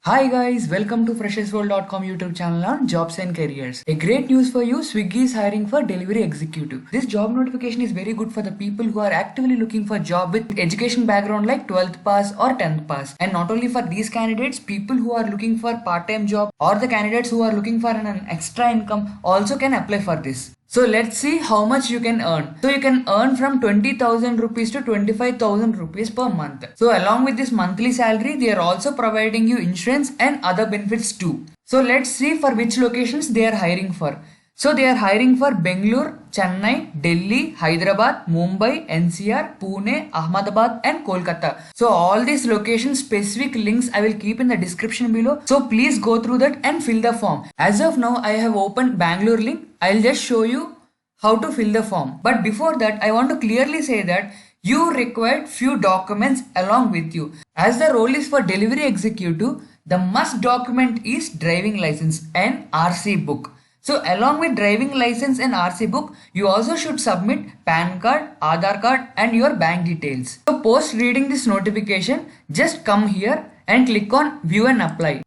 Hi guys, welcome to freshersworld.com YouTube channel on jobs and careers. A great news for you, Swiggy is hiring for delivery executive. This job notification is very good for the people who are actively looking for job with education background like 12th pass or 10th pass. And not only for these candidates, people who are looking for part-time job or the candidates who are looking for an extra income also can apply for this. So let's see how much you can earn. So you can earn from 20,000 rupees to 25,000 rupees per month. So along with this monthly salary, they are also providing you insurance and other benefits too. So let's see for which locations they are hiring for. So they are hiring for Bangalore, Chennai, Delhi, Hyderabad, Mumbai, NCR, Pune, Ahmedabad and Kolkata. So all these location specific links I will keep in the description below. So please go through that and fill the form. As of now I have opened Bangalore link. I'll just show you how to fill the form. But before that I want to clearly say that you require few documents along with you. As the role is for delivery executive, the must document is driving license and RC book. So along with driving license and RC book, you also should submit PAN card, Aadhaar card and your bank details. So post reading this notification, just come here and click on view and apply.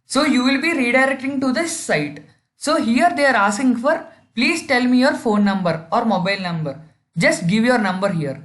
So you will be redirecting to this site. So here they are asking for please tell me your phone number or mobile number. Just give your number here.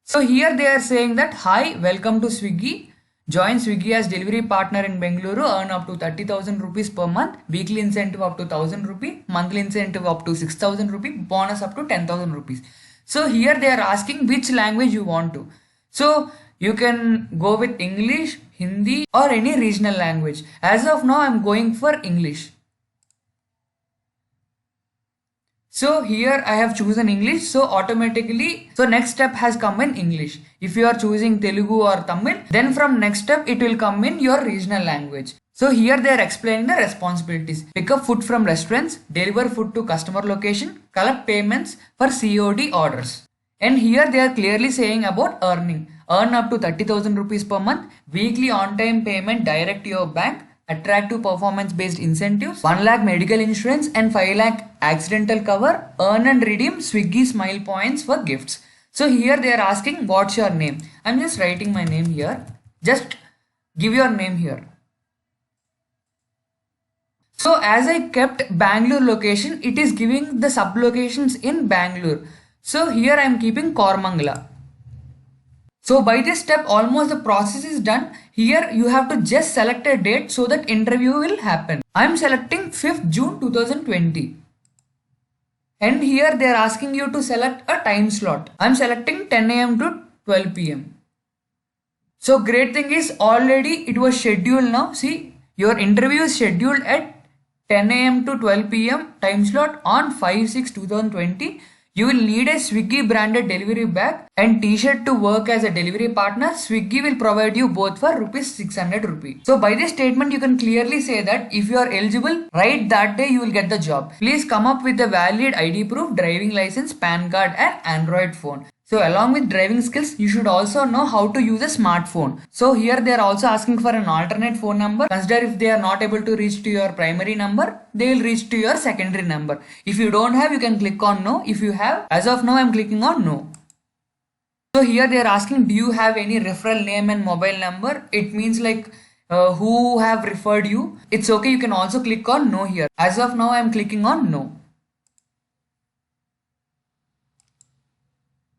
So here they are saying that hi, welcome to Swiggy. Join Swiggy as delivery partner in Bengaluru, earn up to 30,000 rupees per month, weekly incentive up to 1,000 rupees, monthly incentive up to 6,000 rupees, bonus up to 10,000 rupees. So here they are asking which language you want to. So you can go with English, Hindi or any regional language. As of now I am going for English. So here I have chosen English, so automatically, so next step has come in English. If you are choosing Telugu or Tamil, then from next step it will come in your regional language. So here they are explaining the responsibilities. Pick up food from restaurants, deliver food to customer location, collect payments for COD orders. And here they are clearly saying about earning. Earn up to 30,000 rupees per month, weekly on-time payment direct to your bank, attractive performance based incentives, 1 lakh medical insurance and 5 lakh accidental cover, earn and redeem Swiggy Smile points for gifts. So here they are asking what's your name. I'm just writing my name here. Just give your name here. So as I kept Bangalore location, it is giving the sub locations in Bangalore. So here I am keeping Kormangala. So by this step almost the process is done. Here you have to just select a date so that interview will happen. I am selecting 5th June 2020. And here they are asking you to select a time slot. I am selecting 10 AM to 12 PM. So great thing is already it was scheduled now. See, your interview is scheduled at 10 AM to 12 PM time slot on 5/6/2020. You will need a Swiggy branded delivery bag and t-shirt to work as a delivery partner. Swiggy will provide you both for rupees 600 rupees. So by this statement you can clearly say that if you are eligible, right that day you will get the job. Please come up with a valid ID proof, driving license, PAN card and Android phone. So along with driving skills, you should also know how to use a smartphone. So here they are also asking for an alternate phone number. Consider if they are not able to reach to your primary number, they will reach to your secondary number. If you don't have, you can click on no. If you have, as of now I am clicking on no. So here they are asking, do you have any referral name and mobile number? It means like who have referred you. It's okay, you can also click on no here. As of now I am clicking on no.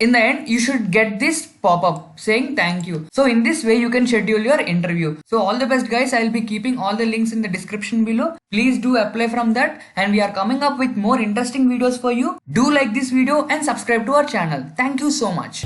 In the end, you should get this pop-up saying thank you. So in this way, you can schedule your interview. So all the best guys. I'll be keeping all the links in the description below. Please do apply from that. And we are coming up with more interesting videos for you. Do like this video and subscribe to our channel. Thank you so much.